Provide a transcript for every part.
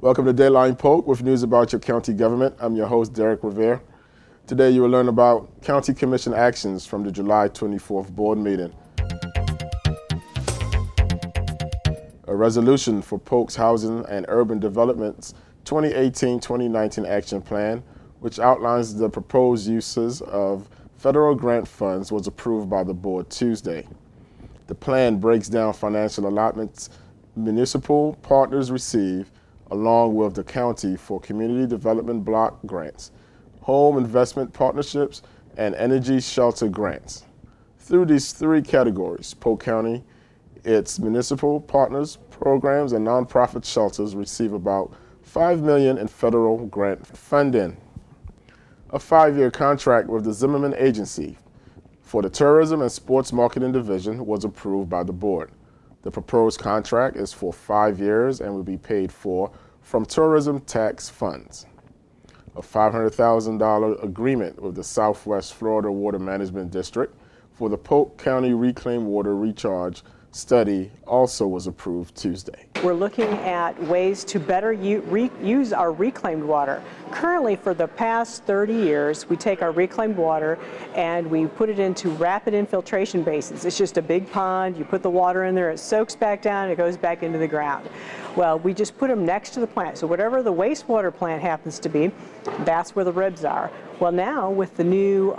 Welcome to Dateline Polk with news about your county government. I'm your host, Derek Revere. Today you will learn about County Commission actions from the July 24th board meeting. A resolution for Polk's Housing and Urban Development's 2018-2019 Action Plan, which outlines the proposed uses of federal grant funds, was approved by the board Tuesday. The plan breaks down financial allotments municipal partners receive, along with the county, for community development block grants, home investment partnerships, and energy shelter grants. Through these three categories, Polk County, its municipal partners, programs, and nonprofit shelters receive about $5 million in federal grant funding. A 5-year contract with the Zimmerman Agency for the Tourism and Sports Marketing Division was approved by the board. The proposed contract is for 5 years and will be paid for from tourism tax funds. A $500,000 agreement with the Southwest Florida Water Management District for the Polk County Reclaimed Water Recharge Study also was approved Tuesday. We're looking at ways to better use our reclaimed water. Currently, for the past 30 years, we take our reclaimed water and we put it into rapid infiltration basins. It's just a big pond, you put the water in there, it soaks back down, it goes back into the ground. Well, we just put them next to the plant. So whatever the wastewater plant happens to be, that's where the ribs are. Well, now with the new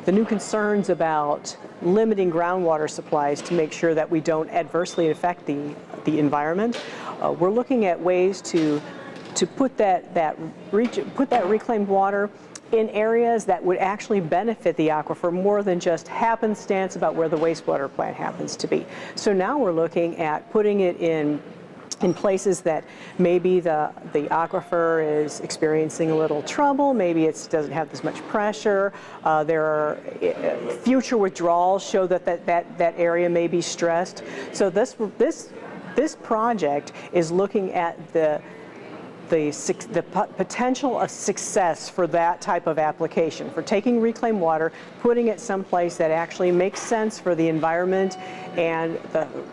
the new concerns about limiting groundwater supplies to make sure that we don't adversely affect the environment, we're looking at ways to put that reclaimed water in areas that would actually benefit the aquifer more than just happenstance about where the wastewater plant happens to be. So now we're looking at putting it in places that maybe the aquifer is experiencing a little trouble, maybe it doesn't have as much pressure, there are future withdrawals show that area may be stressed. So this project is looking at the potential of success for that type of application, for taking reclaimed water, putting it someplace that actually makes sense for the environment and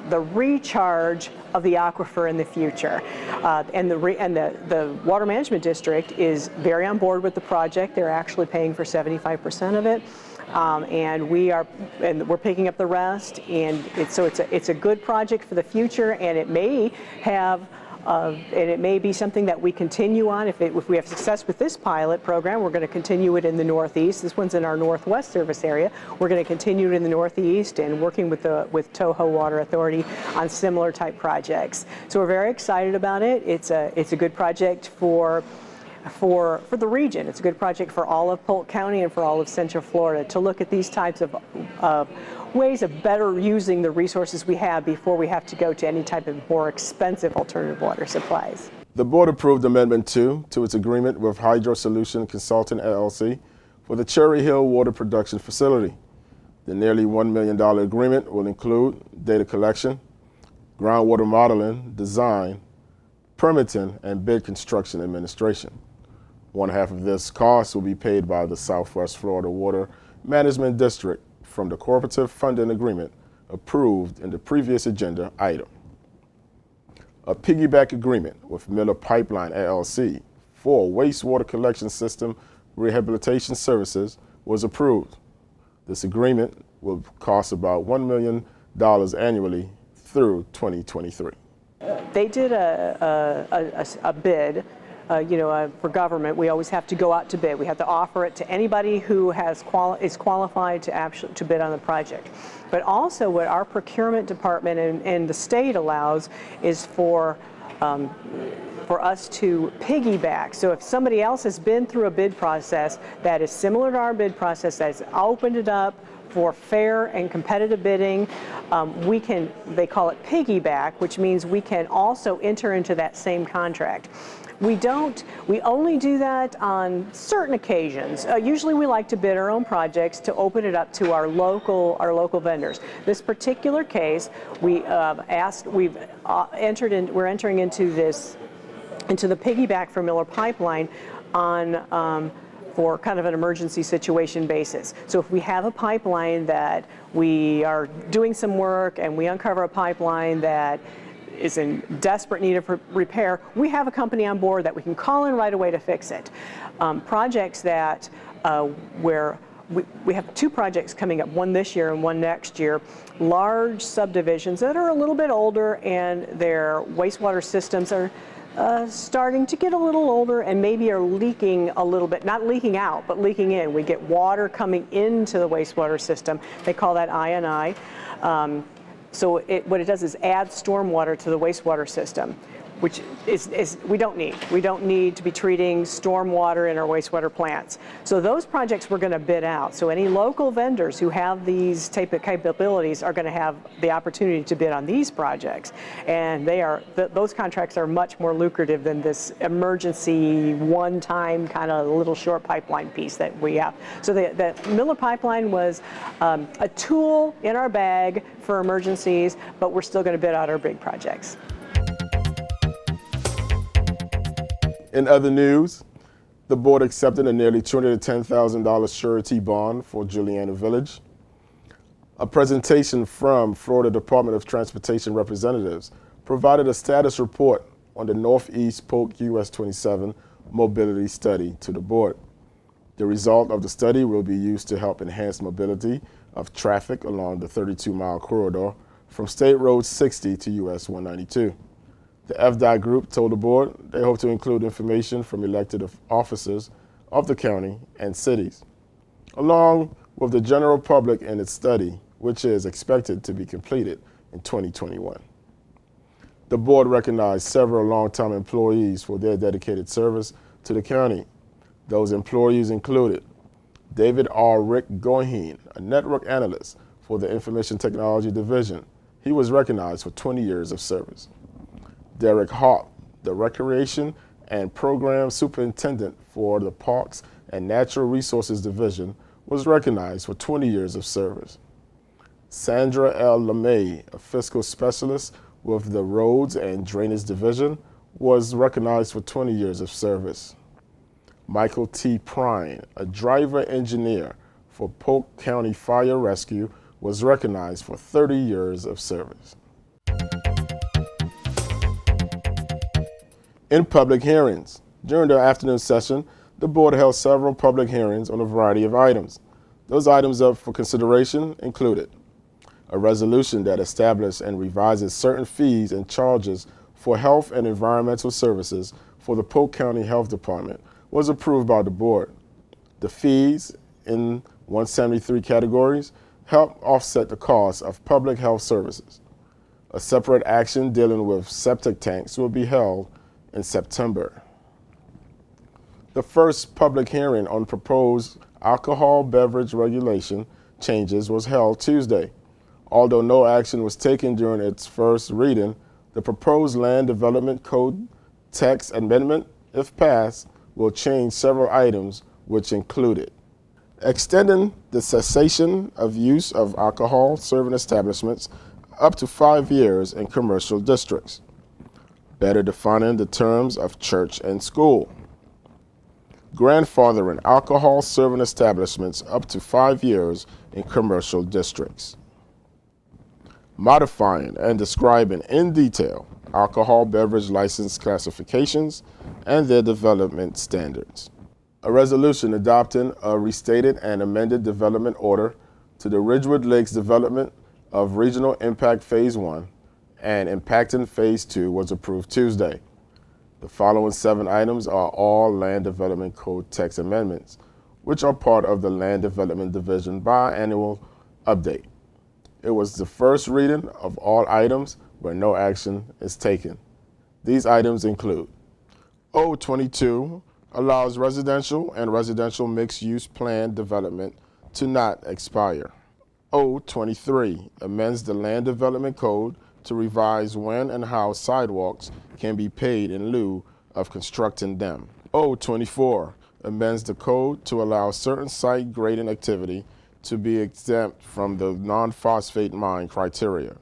the recharge of the aquifer in the future. And the Water Management District is very on board with the project. They're actually paying for 75% of it. And we're picking up the rest, and it's a good project for the future, and it may have and it may be something that we continue on. If we have success with this pilot program, we're going to continue it in the Northeast. This one's in our Northwest service area. We're going to continue it in the Northeast and working with Toho Water Authority on similar type projects. So we're very excited about it. It's a good project for the region. It's a good project for all of Polk County and for all of Central Florida to look at these types of ways of better using the resources we have before we have to go to any type of more expensive alternative water supplies. The board approved Amendment 2 to its agreement with Hydro Solution Consultant LLC for the Cherry Hill Water Production Facility. The nearly $1 million agreement will include data collection, groundwater modeling, design, permitting, and bid construction administration. One half of this cost will be paid by the Southwest Florida Water Management District from the cooperative funding agreement approved in the previous agenda item. A piggyback agreement with Miller Pipeline LLC for wastewater collection system rehabilitation services was approved. This agreement will cost about $1 million annually through 2023. They did a bid. For government, we always have to go out to bid. We have to offer it to anybody who is qualified to bid on the project. But also what our procurement department and the state allows is for us to piggyback. So if somebody else has been through a bid process that is similar to our bid process, that's opened it up for fair and competitive bidding, they call it piggyback, which means we can also enter into that same contract. We only do that on certain occasions. Usually we like to bid our own projects to open it up to our local vendors. This particular case, we're entering into the piggyback for Miller Pipeline for kind of an emergency situation basis. So if we have a pipeline that we are doing some work and we uncover a pipeline that is in desperate need of repair, we have a company on board that we can call in right away to fix it. Projects that where we have 2 projects coming up, one this year and one next year, large subdivisions that are a little bit older and their wastewater systems are starting to get a little older and maybe are leaking a little bit, not leaking out, but leaking in. We get water coming into the wastewater system. They call that I&I. So what it does is add stormwater to the wastewater system, which is we don't need. We don't need to be treating stormwater in our wastewater plants. So those projects we're going to bid out. So any local vendors who have these type of capabilities are going to have the opportunity to bid on these projects. And those contracts are much more lucrative than this emergency one-time kind of little short pipeline piece that we have. So the Miller Pipeline was a tool in our bag for emergencies, but we're still going to bid out our big projects. In other news, the board accepted a nearly $210,000 surety bond for Juliana Village. A presentation from Florida Department of Transportation representatives provided a status report on the Northeast Polk US 27 mobility study to the board. The result of the study will be used to help enhance mobility of traffic along the 32-mile corridor from State Road 60 to US 192. The FDOT group told the board they hope to include information from elected officers of the county and cities, along with the general public in its study, which is expected to be completed in 2021. The board recognized several longtime employees for their dedicated service to the county. Those employees included David R. Rick Goheen, a network analyst for the Information Technology Division. He was recognized for 20 years of service. Derek Harpe, the Recreation and Program Superintendent for the Parks and Natural Resources Division, was recognized for 20 years of service. Sandra L. LeMay, a Fiscal Specialist with the Roads and Drainage Division, was recognized for 20 years of service. Michael T. Prine, a Driver Engineer for Polk County Fire Rescue, was recognized for 30 years of service. In public hearings, during the afternoon session, the board held several public hearings on a variety of items. Those items up for consideration included a resolution that establishes and revises certain fees and charges for health and environmental services for the Polk County Health Department was approved by the board. The fees in 173 categories help offset the cost of public health services. A separate action dealing with septic tanks will be held in September. The first public hearing on proposed alcohol beverage regulation changes was held Tuesday. Although no action was taken during its first reading, the proposed Land Development Code text amendment, if passed, will change several items, which included extending the cessation of use of alcohol serving establishments up to 5 years in commercial districts, better defining the terms of church and school, grandfathering alcohol serving establishments up to 5 years in commercial districts, modifying and describing in detail alcohol beverage license classifications and their development standards, a resolution adopting a restated and amended development order to the Ridgewood Lakes development of Regional Impact Phase 1 and Impacting Phase 2 was approved Tuesday. The following 7 items are all Land Development Code text amendments, which are part of the Land Development Division biannual update. It was the first reading of all items where no action is taken. These items include O22 allows residential and residential mixed-use plan development to not expire. O23 amends the Land Development Code to revise when and how sidewalks can be paid in lieu of constructing them. O24 amends the code to allow certain site grading activity to be exempt from the non-phosphate mine criteria.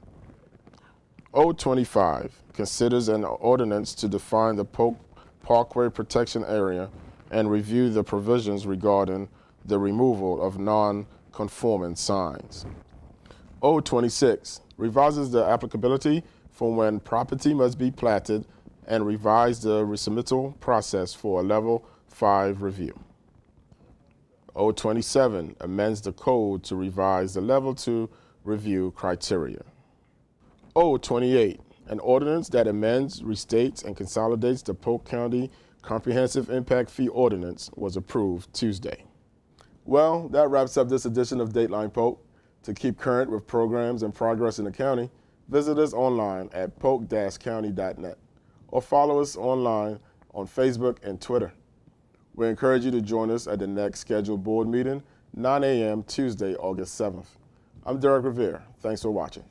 O25 considers an ordinance to define the Polk Parkway Protection Area and review the provisions regarding the removal of non-conforming signs. O26 revises the applicability for when property must be platted and revise the resubmittal process for a Level 5 review. O27 amends the code to revise the Level 2 review criteria. O28, an ordinance that amends, restates, and consolidates the Polk County Comprehensive Impact Fee Ordinance was approved Tuesday. Well, that wraps up this edition of Dateline Polk. To keep current with programs and progress in the county, visit us online at polk-county.net or follow us online on Facebook and Twitter. We encourage you to join us at the next scheduled board meeting, 9 a.m. Tuesday, August 7th. I'm Derek Revere. Thanks for watching.